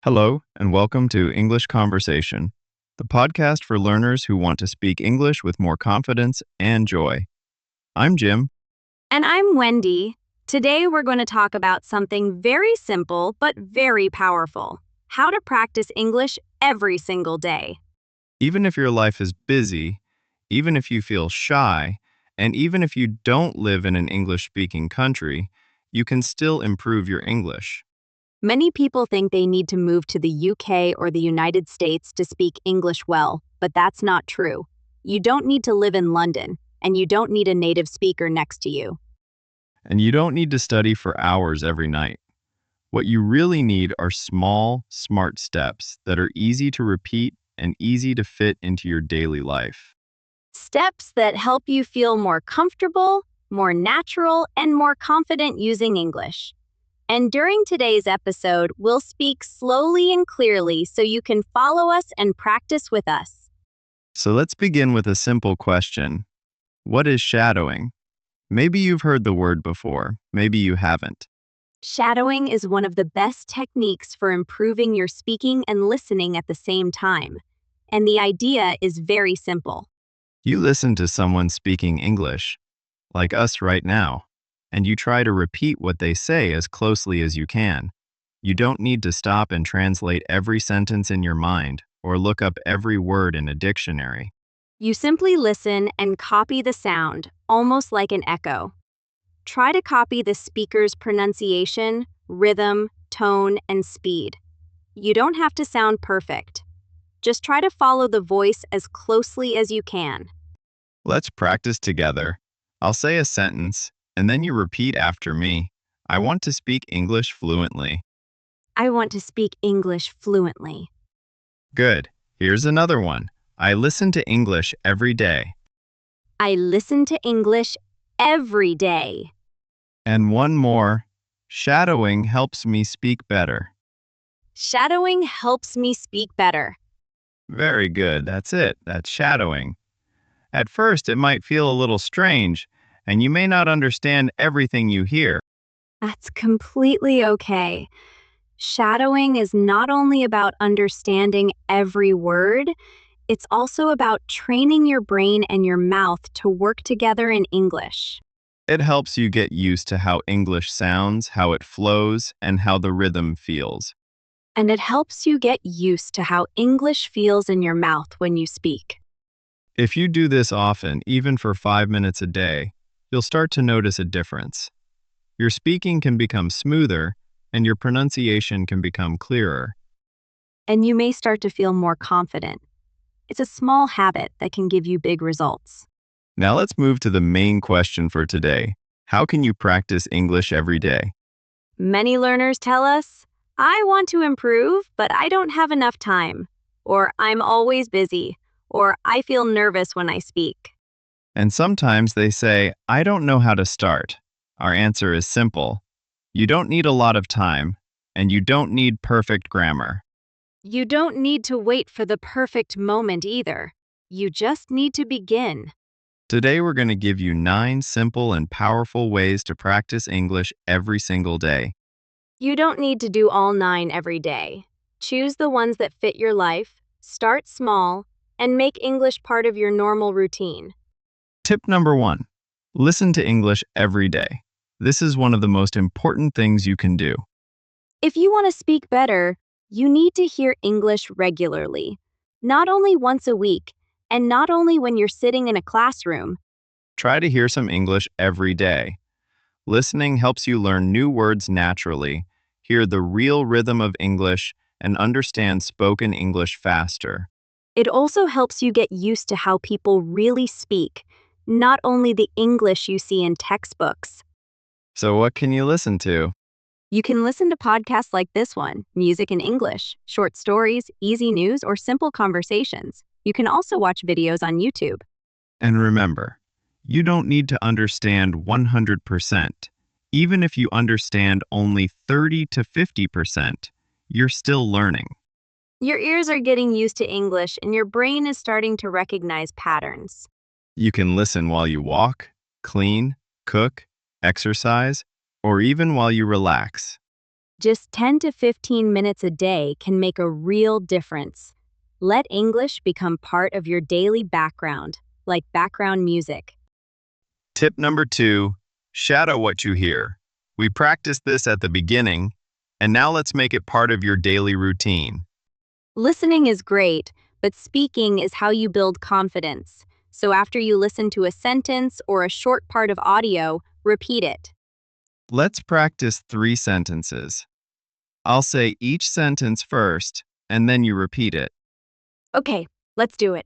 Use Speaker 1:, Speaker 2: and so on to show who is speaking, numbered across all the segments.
Speaker 1: Hello, and welcome to English Conversation, the podcast for learners who want to speak English with more confidence and joy. I'm Jim.
Speaker 2: And I'm Wendy. Today we're going to talk about something very simple but very powerful: how to practice English every single day.
Speaker 1: Even if your life is busy, even if you feel shy, and even if you don't live in an English-speaking country, you can still improve your English.
Speaker 2: Many people think they need to move to the UK or the United States to speak English well, but that's not true. You don't need to live in London, and you don't need a native speaker next to you.
Speaker 1: And you don't need to study for hours every night. What you really need are small, smart steps that are easy to repeat and easy to fit into your daily life.
Speaker 2: Steps that help you feel more comfortable, more natural, and more confident using English. And during today's episode, we'll speak slowly and clearly so you can follow us and practice with us.
Speaker 1: So let's begin with a simple question. What is shadowing? Maybe you've heard the word before, maybe you haven't.
Speaker 2: Shadowing is one of the best techniques for improving your speaking and listening at the same time. And the idea is very simple.
Speaker 1: You listen to someone speaking English, like us right now, and you try to repeat what they say as closely as you can. You don't need to stop and translate every sentence in your mind or look up every word in a dictionary.
Speaker 2: You simply listen and copy the sound, almost like an echo. Try to copy the speaker's pronunciation, rhythm, tone, and speed. You don't have to sound perfect. Just try to follow the voice as closely as you can.
Speaker 1: Let's practice together. I'll say a sentence, and then you repeat after me. I want to speak English fluently.
Speaker 2: I want to speak English fluently.
Speaker 1: Good. Here's another one. I listen to English every day.
Speaker 2: I listen to English every day.
Speaker 1: And one more. Shadowing helps me speak better.
Speaker 2: Shadowing helps me speak better.
Speaker 1: Very good. That's it. That's shadowing. At first, it might feel a little strange, and you may not understand everything you hear.
Speaker 2: That's completely okay. Shadowing is not only about understanding every word, it's also about training your brain and your mouth to work together in English.
Speaker 1: It helps you get used to how English sounds, how it flows, and how the rhythm feels.
Speaker 2: And it helps you get used to how English feels in your mouth when you speak.
Speaker 1: If you do this often, even for 5 minutes a day, you'll start to notice a difference. Your speaking can become smoother, and your pronunciation can become clearer.
Speaker 2: And you may start to feel more confident. It's a small habit that can give you big results.
Speaker 1: Now let's move to the main question for today. How can you practice English every day?
Speaker 2: Many learners tell us, I want to improve, but I don't have enough time. Or I'm always busy. Or I feel nervous when I speak.
Speaker 1: And sometimes they say, I don't know how to start. Our answer is simple. You don't need a lot of time, and you don't need perfect grammar.
Speaker 2: You don't need to wait for the perfect moment either. You just need to begin.
Speaker 1: Today we're going to give you 9 simple and powerful ways to practice English every single day.
Speaker 2: You don't need to do all 9 every day. Choose the ones that fit your life, start small, and make English part of your normal routine.
Speaker 1: Tip number 1. Listen to English every day. This is one of the most important things you can do.
Speaker 2: If you want to speak better, you need to hear English regularly. Not only once a week, and not only when you're sitting in a classroom.
Speaker 1: Try to hear some English every day. Listening helps you learn new words naturally, hear the real rhythm of English, and understand spoken English faster.
Speaker 2: It also helps you get used to how people really speak, not only the English you see in textbooks.
Speaker 1: So what can you listen to?
Speaker 2: You can listen to podcasts like this one, music in English, short stories, easy news, or simple conversations. You can also watch videos on YouTube.
Speaker 1: And remember, you don't need to understand 100%. Even if you understand only 30 to 50%, you're still learning.
Speaker 2: Your ears are getting used to English and your brain is starting to recognize patterns.
Speaker 1: You can listen while you walk, clean, cook, exercise, or even while you relax.
Speaker 2: Just 10 to 15 minutes a day can make a real difference. Let English become part of your daily background, like background music.
Speaker 1: Tip number 2, shadow what you hear. We practiced this at the beginning, and now let's make it part of your daily routine.
Speaker 2: Listening is great, but speaking is how you build confidence. So after you listen to a sentence or a short part of audio, repeat it.
Speaker 1: Let's practice 3 sentences. I'll say each sentence first, and then you repeat it.
Speaker 2: Okay, let's do it.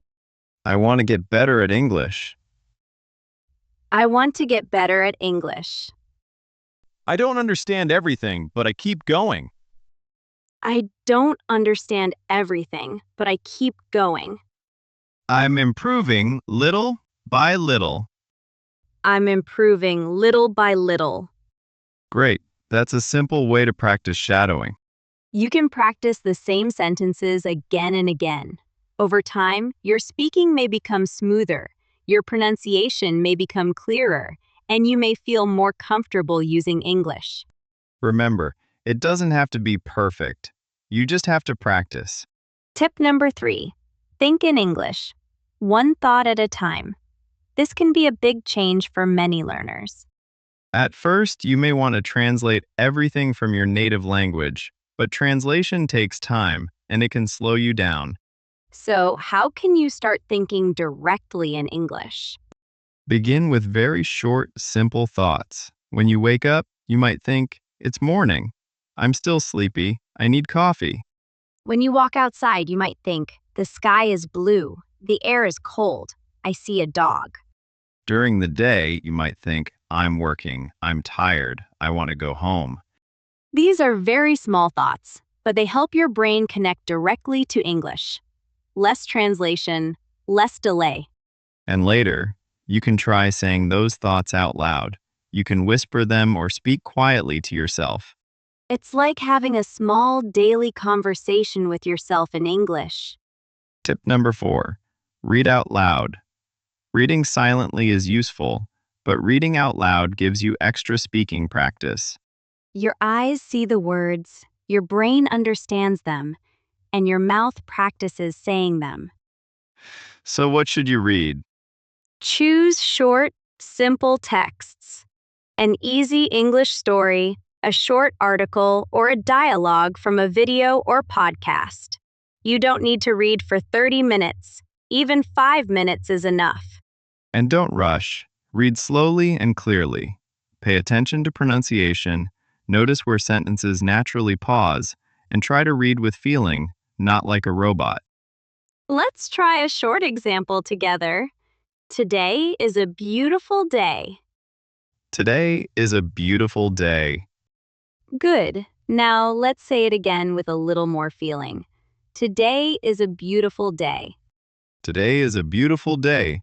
Speaker 1: I want to get better at English.
Speaker 2: I want to get better at English.
Speaker 1: I don't understand everything, but I keep going.
Speaker 2: I don't understand everything, but I keep going.
Speaker 1: I'm improving little by little.
Speaker 2: I'm improving little by little.
Speaker 1: Great. That's a simple way to practice shadowing.
Speaker 2: You can practice the same sentences again and again. Over time, your speaking may become smoother, your pronunciation may become clearer, and you may feel more comfortable using English.
Speaker 1: Remember, it doesn't have to be perfect. You just have to practice.
Speaker 2: Tip number 3, think in English. One thought at a time. This can be a big change for many learners.
Speaker 1: At first, you may want to translate everything from your native language, but translation takes time, and it can slow you down.
Speaker 2: So, how can you start thinking directly in English?
Speaker 1: Begin with very short, simple thoughts. When you wake up, you might think, it's morning. I'm still sleepy. I need coffee.
Speaker 2: When you walk outside, you might think, the sky is blue, the air is cold, I see a dog.
Speaker 1: During the day, you might think, I'm working, I'm tired, I want to go home.
Speaker 2: These are very small thoughts, but they help your brain connect directly to English. Less translation, less delay.
Speaker 1: And later, you can try saying those thoughts out loud. You can whisper them or speak quietly to yourself.
Speaker 2: It's like having a small daily conversation with yourself in English.
Speaker 1: Tip number 4, read out loud. Reading silently is useful, but reading out loud gives you extra speaking practice.
Speaker 2: Your eyes see the words, your brain understands them, and your mouth practices saying them.
Speaker 1: So what should you read?
Speaker 2: Choose short, simple texts. An easy English story, a short article, or a dialogue from a video or podcast. You don't need to read for 30 minutes. Even 5 minutes is enough.
Speaker 1: And don't rush. Read slowly and clearly. Pay attention to pronunciation, notice where sentences naturally pause, and try to read with feeling, not like a robot.
Speaker 2: Let's try a short example together. Today is a beautiful day.
Speaker 1: Today is a beautiful day.
Speaker 2: Good. Now let's say it again with a little more feeling. Today is a beautiful day.
Speaker 1: Today is a beautiful day.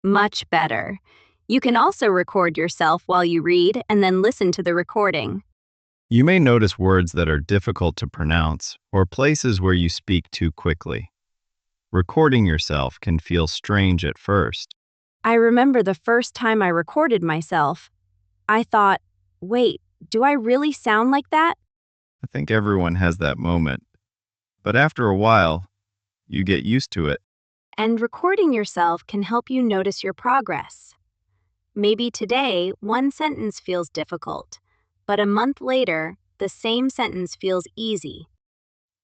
Speaker 2: Much better. You can also record yourself while you read and then listen to the recording.
Speaker 1: You may notice words that are difficult to pronounce or places where you speak too quickly. Recording yourself can feel strange at first.
Speaker 2: I remember the first time I recorded myself. I thought, wait, do I really sound like that?
Speaker 1: I think everyone has that moment. But after a while, you get used to it.
Speaker 2: And recording yourself can help you notice your progress. Maybe today, one sentence feels difficult, but a month later, the same sentence feels easy.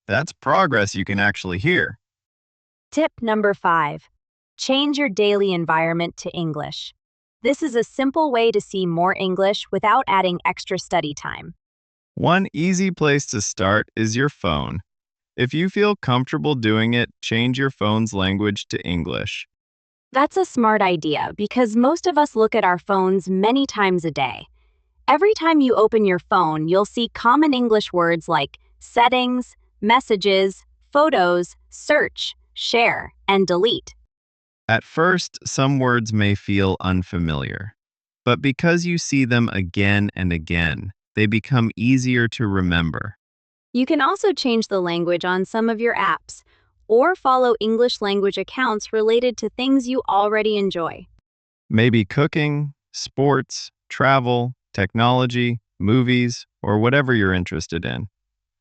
Speaker 1: That's progress you can actually hear.
Speaker 2: Tip number 5. Change your daily environment to English. This is a simple way to see more English without adding extra study time.
Speaker 1: One easy place to start is your phone. If you feel comfortable doing it, change your phone's language to English.
Speaker 2: That's a smart idea because most of us look at our phones many times a day. Every time you open your phone, you'll see common English words like settings, messages, photos, search, share, and delete.
Speaker 1: At first, some words may feel unfamiliar, but because you see them again and again, they become easier to remember.
Speaker 2: You can also change the language on some of your apps, or follow English language accounts related to things you already enjoy.
Speaker 1: Maybe cooking, sports, travel, technology, movies, or whatever you're interested in.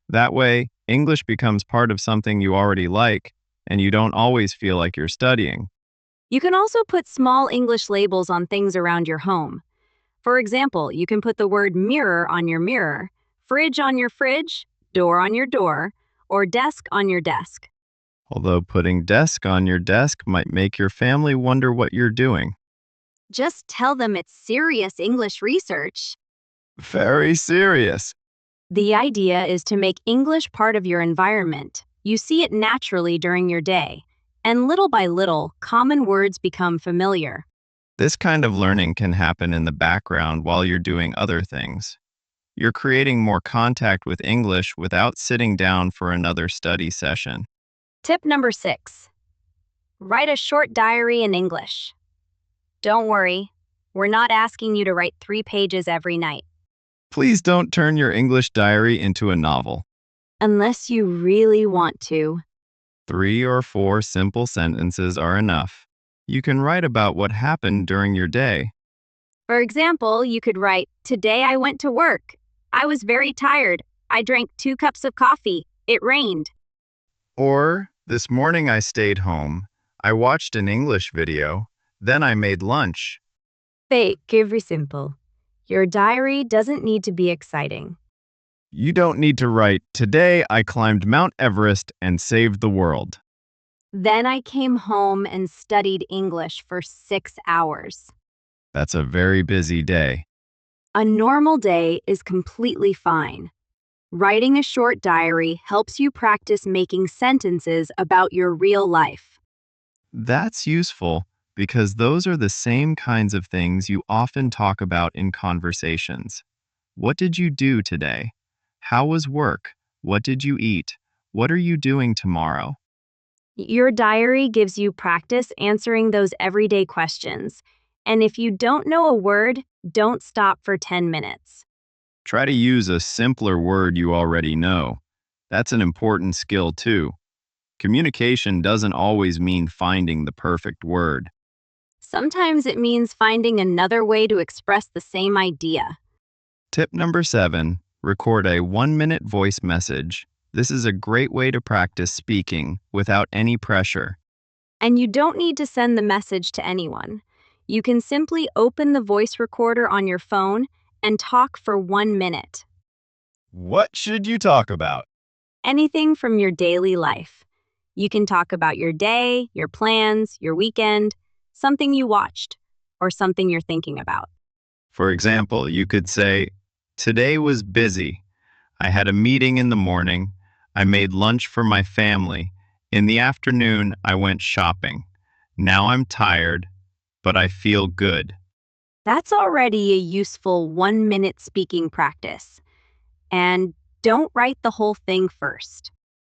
Speaker 1: That way, English becomes part of something you already like, and you don't always feel like you're studying.
Speaker 2: You can also put small English labels on things around your home. For example, you can put the word mirror on your mirror, fridge on your fridge, door on your door, or desk on your desk.
Speaker 1: Although putting desk on your desk might make your family wonder what you're doing.
Speaker 2: Just tell them it's serious English research.
Speaker 1: Very serious.
Speaker 2: The idea is to make English part of your environment. You see it naturally during your day, and little by little, common words become familiar.
Speaker 1: This kind of learning can happen in the background while you're doing other things. You're creating more contact with English without sitting down for another study session.
Speaker 2: Tip number 6. Write a short diary in English. Don't worry, we're not asking you to write 3 pages every night.
Speaker 1: Please don't turn your English diary into a novel.
Speaker 2: Unless you really want to.
Speaker 1: 3 or 4 simple sentences are enough. You can write about what happened during your day.
Speaker 2: For example, you could write, "Today I went to work. I was very tired. I drank 2 cups of coffee. It rained."
Speaker 1: Or, this morning I stayed home. I watched an English video. Then I made lunch.
Speaker 2: Very simple. Your diary doesn't need to be exciting.
Speaker 1: You don't need to write, "Today I climbed Mount Everest and saved the world."
Speaker 2: Then I came home and studied English for 6 hours.
Speaker 1: That's a very busy day.
Speaker 2: A normal day is completely fine. Writing a short diary helps you practice making sentences about your real life.
Speaker 1: That's useful because those are the same kinds of things you often talk about in conversations. What did you do today? How was work? What did you eat? What are you doing tomorrow?
Speaker 2: Your diary gives you practice answering those everyday questions. And if you don't know a word, don't stop for 10 minutes.
Speaker 1: Try to use a simpler word you already know. That's an important skill too. Communication doesn't always mean finding the perfect word.
Speaker 2: Sometimes it means finding another way to express the same idea.
Speaker 1: Tip number 7, record a 1-minute voice message. This is a great way to practice speaking without any pressure.
Speaker 2: And you don't need to send the message to anyone. You can simply open the voice recorder on your phone and talk for 1 minute.
Speaker 1: What should you talk about?
Speaker 2: Anything from your daily life. You can talk about your day, your plans, your weekend, something you watched, or something you're thinking about.
Speaker 1: For example, you could say, "Today was busy. I had a meeting in the morning. I made lunch for my family. In the afternoon, I went shopping. Now I'm tired, but I feel good."
Speaker 2: That's already a useful 1-minute speaking practice. And don't write the whole thing first.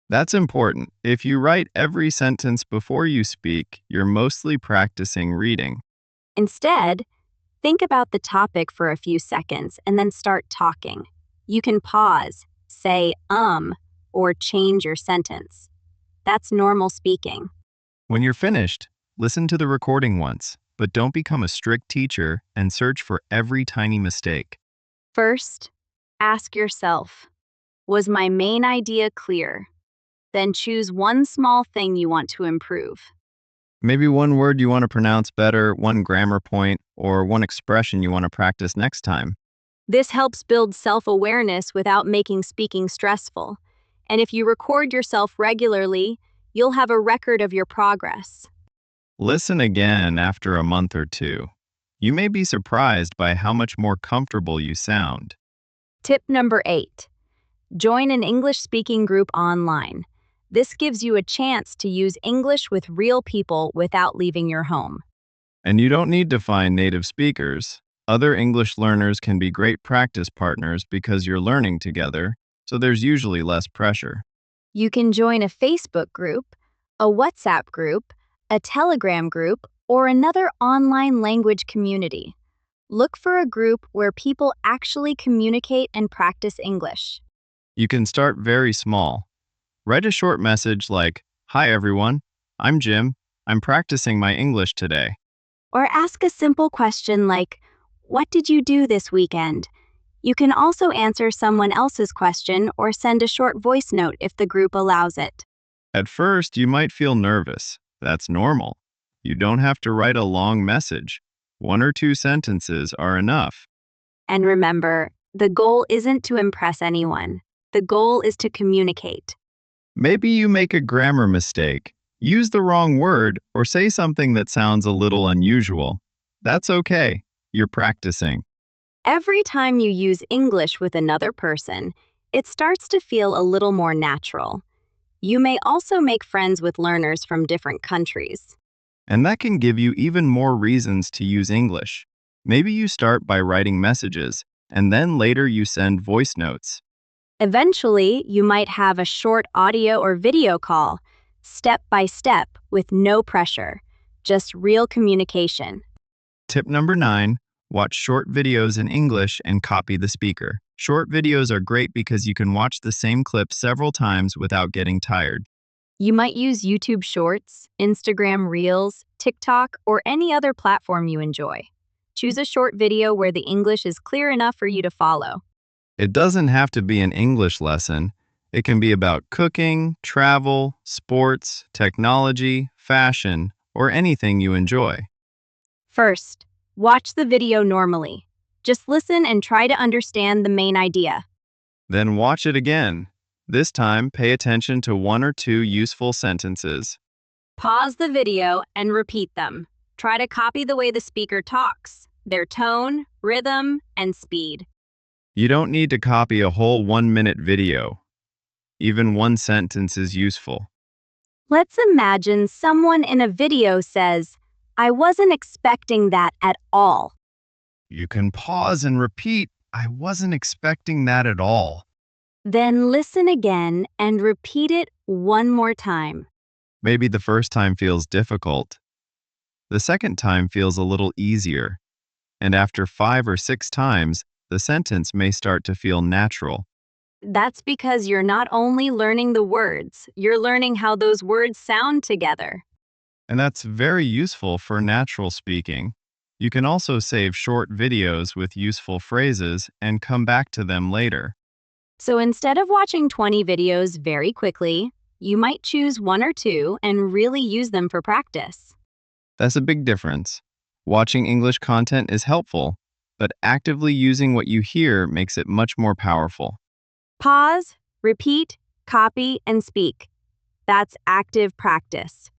Speaker 1: That's important. If you write every sentence before you speak, you're mostly practicing reading.
Speaker 2: Instead, think about the topic for a few seconds and then start talking. You can pause, say or change your sentence. That's normal speaking.
Speaker 1: When you're finished, listen to the recording once, but don't become a strict teacher and search for every tiny mistake.
Speaker 2: First, ask yourself, was my main idea clear? Then choose one small thing you want to improve.
Speaker 1: Maybe one word you want to pronounce better, one grammar point, or one expression you want to practice next time.
Speaker 2: This helps build self-awareness without making speaking stressful. And if you record yourself regularly, you'll have a record of your progress.
Speaker 1: Listen again after a month or 2. You may be surprised by how much more comfortable you sound.
Speaker 2: Tip number 8. Join an English-speaking group online. This gives you a chance to use English with real people without leaving your home.
Speaker 1: And you don't need to find native speakers. Other English learners can be great practice partners because you're learning together, so there's usually less pressure.
Speaker 2: You can join a Facebook group, a WhatsApp group, a Telegram group, or another online language community. Look for a group where people actually communicate and practice English.
Speaker 1: You can start very small. Write a short message like, "Hi everyone, I'm Jim. I'm practicing my English today."
Speaker 2: Or ask a simple question like, "What did you do this weekend?" You can also answer someone else's question or send a short voice note if the group allows it.
Speaker 1: At first, you might feel nervous. That's normal. You don't have to write a long message. 1 or 2 sentences are enough.
Speaker 2: And remember, the goal isn't to impress anyone. The goal is to communicate.
Speaker 1: Maybe you make a grammar mistake, use the wrong word, or say something that sounds a little unusual. That's okay. You're practicing.
Speaker 2: Every time you use English with another person, it starts to feel a little more natural. You may also make friends with learners from different countries.
Speaker 1: And that can give you even more reasons to use English. Maybe you start by writing messages, and then later you send voice notes.
Speaker 2: Eventually, you might have a short audio or video call, step by step, with no pressure, just real communication.
Speaker 1: Tip number 9, watch short videos in English and copy the speaker. Short videos are great because you can watch the same clip several times without getting tired.
Speaker 2: You might use YouTube Shorts, Instagram Reels, TikTok, or any other platform you enjoy. Choose a short video where the English is clear enough for you to follow.
Speaker 1: It doesn't have to be an English lesson. It can be about cooking, travel, sports, technology, fashion, or anything you enjoy.
Speaker 2: First, watch the video normally. Just listen and try to understand the main idea.
Speaker 1: Then watch it again. This time, pay attention to 1 or 2 useful sentences.
Speaker 2: Pause the video and repeat them. Try to copy the way the speaker talks, their tone, rhythm, and speed.
Speaker 1: You don't need to copy a whole 1-minute video. Even 1 sentence is useful.
Speaker 2: Let's imagine someone in a video says, "I wasn't expecting that at all."
Speaker 1: You can pause and repeat, "I wasn't expecting that at all."
Speaker 2: Then listen again and repeat it one more time.
Speaker 1: Maybe the first time feels difficult. The second time feels a little easier. And after 5 or 6 times, the sentence may start to feel natural.
Speaker 2: That's because you're not only learning the words, you're learning how those words sound together.
Speaker 1: And that's very useful for natural speaking. You can also save short videos with useful phrases and come back to them later.
Speaker 2: So instead of watching 20 videos very quickly, you might choose 1 or 2 and really use them for practice.
Speaker 1: That's a big difference. Watching English content is helpful, but actively using what you hear makes it much more powerful.
Speaker 2: Pause, repeat, copy, and speak. That's active practice.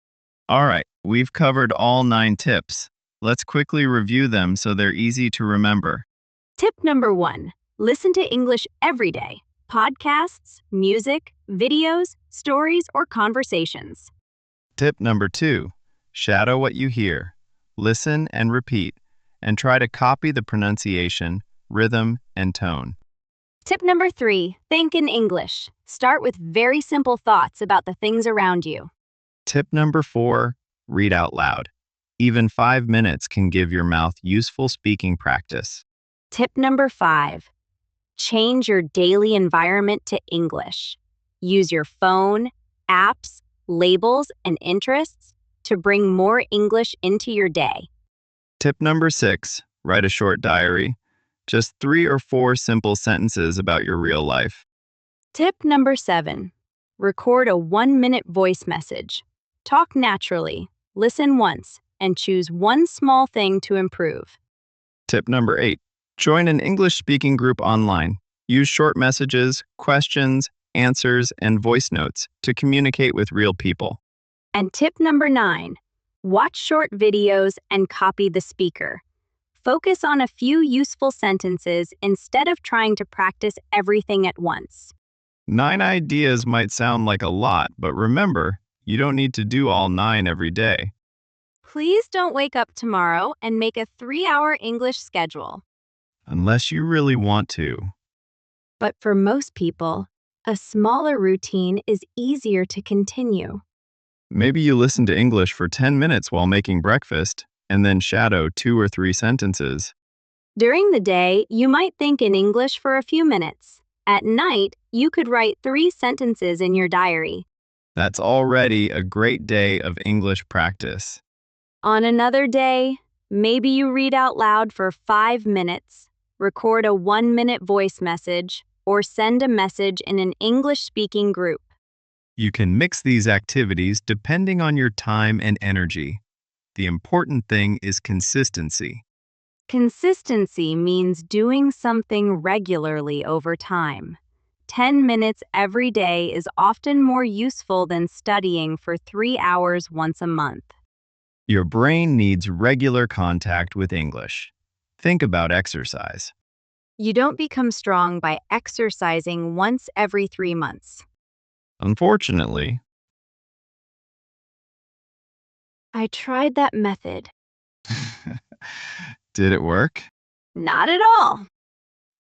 Speaker 1: All right, we've covered all 9 tips. Let's quickly review them so they're easy to remember.
Speaker 2: Tip number 1, listen to English every day. Podcasts, music, videos, stories, or conversations.
Speaker 1: Tip number 2, shadow what you hear. Listen and repeat, and try to copy the pronunciation, rhythm, and tone.
Speaker 2: Tip number 3, think in English. Start with very simple thoughts about the things around you.
Speaker 1: Tip number 4, read out loud. Even 5 minutes can give your mouth useful speaking practice.
Speaker 2: Tip number 5, change your daily environment to English. Use your phone, apps, labels, and interests to bring more English into your day.
Speaker 1: Tip number 6, write a short diary. Just 3 or 4 simple sentences about your real life.
Speaker 2: Tip number 7, record a 1-minute voice message. Talk naturally, listen once, and choose one small thing to improve.
Speaker 1: Tip number 8, join an English-speaking group online. Use short messages, questions, answers, and voice notes to communicate with real people.
Speaker 2: And tip number 9, watch short videos and copy the speaker. Focus on a few useful sentences instead of trying to practice everything at once.
Speaker 1: 9 ideas might sound like a lot, but remember, you don't need to do all 9 every day.
Speaker 2: Please don't wake up tomorrow and make a 3-hour English schedule.
Speaker 1: Unless you really want to.
Speaker 2: But for most people, a smaller routine is easier to continue.
Speaker 1: Maybe you listen to English for 10 minutes while making breakfast, and then shadow 2 or 3 sentences.
Speaker 2: During the day, you might think in English for a few minutes. At night, you could write 3 sentences in your diary.
Speaker 1: That's already a great day of English practice.
Speaker 2: On another day, maybe you read out loud for 5 minutes, record a 1-minute voice message, or send a message in an English-speaking group.
Speaker 1: You can mix these activities depending on your time and energy. The important thing is consistency.
Speaker 2: Consistency means doing something regularly over time. 10 minutes every day is often more useful than studying for 3 hours once a month.
Speaker 1: Your brain needs regular contact with English. Think about exercise.
Speaker 2: You don't become strong by exercising once every 3 months.
Speaker 1: Unfortunately,
Speaker 2: I tried that method.
Speaker 1: did it work?
Speaker 2: Not at all.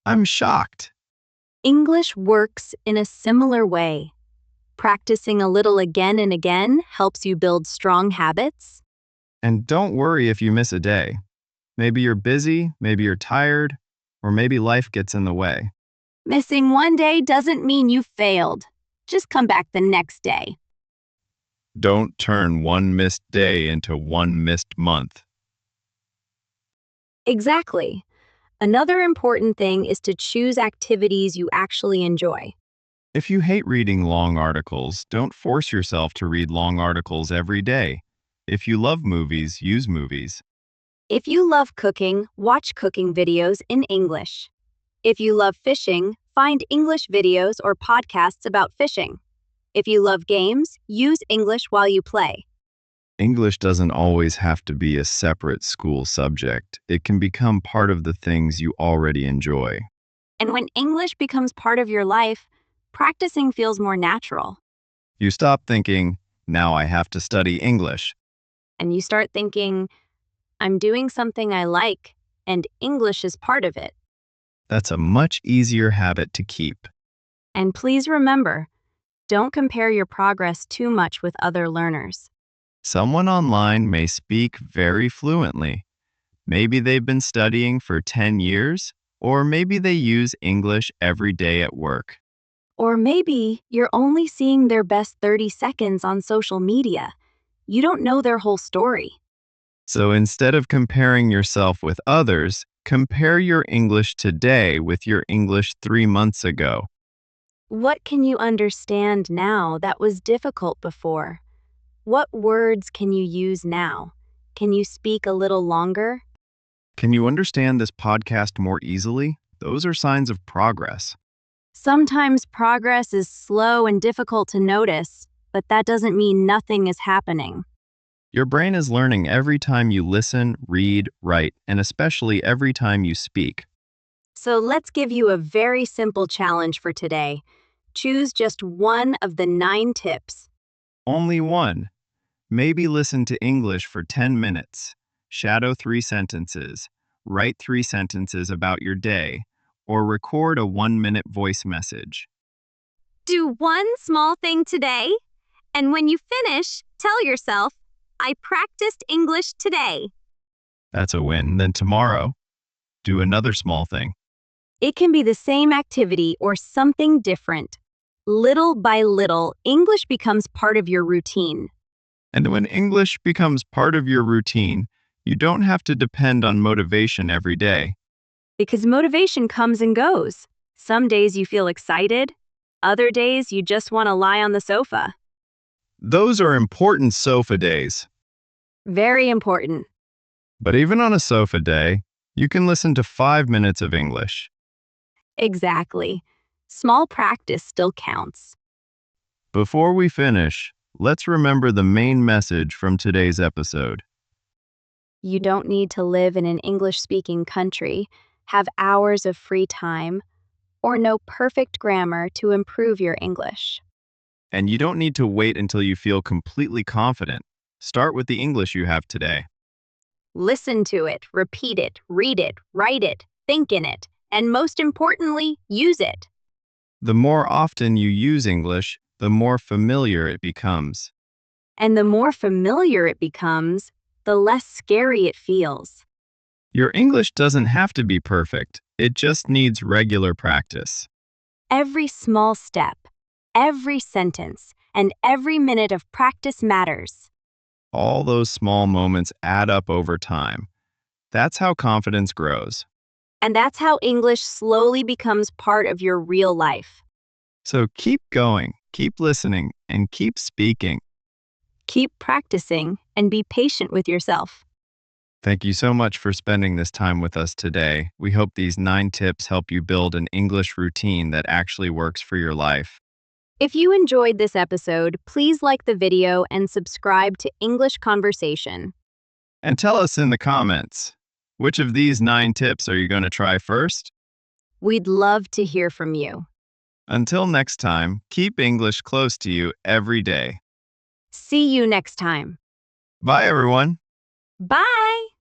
Speaker 1: I'm shocked.
Speaker 2: English works in a similar way. Practicing a little again and again helps you build strong habits.
Speaker 1: And don't worry if you miss a day. Maybe you're busy, maybe you're tired, or maybe life gets in the way.
Speaker 2: Missing one day doesn't mean you failed. Just come back the next day.
Speaker 1: Don't turn one missed day into one missed month.
Speaker 2: Exactly. Another important thing is to choose activities you actually enjoy.
Speaker 1: If you hate reading long articles, don't force yourself to read long articles every day. If you love movies, use movies.
Speaker 2: If you love cooking, watch cooking videos in English. If you love fishing, find English videos or podcasts about fishing. If you love games, use English while you play.
Speaker 1: English doesn't always have to be a separate school subject. It can become part of the things you already enjoy.
Speaker 2: And when English becomes part of your life, practicing feels more natural.
Speaker 1: You stop thinking, now I have to study English.
Speaker 2: And you start thinking, I'm doing something I like, and English is part of it.
Speaker 1: That's a much easier habit to keep.
Speaker 2: And please remember, don't compare your progress too much with other learners.
Speaker 1: Someone online may speak very fluently. Maybe they've been studying for 10 years, or maybe they use English every day at work.
Speaker 2: Or maybe you're only seeing their best 30 seconds on social media. You don't know their whole story.
Speaker 1: So instead of comparing yourself with others, compare your English today with your English 3 months ago.
Speaker 2: What can you understand now that was difficult before? What words can you use now? Can you speak a little longer?
Speaker 1: Can you understand this podcast more easily? Those are signs of progress.
Speaker 2: Sometimes progress is slow and difficult to notice, but that doesn't mean nothing is happening.
Speaker 1: Your brain is learning every time you listen, read, write, and especially every time you speak.
Speaker 2: So let's give you a very simple challenge for today. Choose just one of the 9 tips.
Speaker 1: Only one. Maybe listen to English for 10 minutes. Shadow 3 sentences. Write 3 sentences about your day. Or record a 1-minute voice message.
Speaker 2: Do one small thing today, and when you finish, tell yourself, I practiced English today.
Speaker 1: That's a win. Then tomorrow, do another small thing.
Speaker 2: It can be the same activity or something different. Little by little, English becomes part of your routine.
Speaker 1: And when English becomes part of your routine, you don't have to depend on motivation every day.
Speaker 2: Because motivation comes and goes. Some days you feel excited. Other days you just want to lie on the sofa.
Speaker 1: Those are important sofa days.
Speaker 2: Very important.
Speaker 1: But even on a sofa day, you can listen to 5 minutes of English.
Speaker 2: Exactly. Small practice still counts.
Speaker 1: Before we finish, let's remember the main message from today's episode.
Speaker 2: You don't need to live in an English-speaking country, have hours of free time, or know perfect grammar to improve your English.
Speaker 1: And you don't need to wait until you feel completely confident. Start with the English you have today.
Speaker 2: Listen to it, repeat it, read it, write it, think in it, and most importantly, use it.
Speaker 1: The more often you use English, the more familiar it becomes.
Speaker 2: And the more familiar it becomes, the less scary it feels.
Speaker 1: Your English doesn't have to be perfect. It just needs regular practice.
Speaker 2: Every small step, every sentence, and every minute of practice matters.
Speaker 1: All those small moments add up over time. That's how confidence grows.
Speaker 2: And that's how English slowly becomes part of your real life.
Speaker 1: So keep going, keep listening, and keep speaking.
Speaker 2: Keep practicing and be patient with yourself.
Speaker 1: Thank you so much for spending this time with us today. We hope these 9 tips help you build an English routine that actually works for your life.
Speaker 2: If you enjoyed this episode, please like the video and subscribe to English Conversation.
Speaker 1: And tell us in the comments, which of these 9 tips are you going to try first?
Speaker 2: We'd love to hear from you.
Speaker 1: Until next time, keep English close to you every day.
Speaker 2: See you next time.
Speaker 1: Bye, everyone.
Speaker 2: Bye!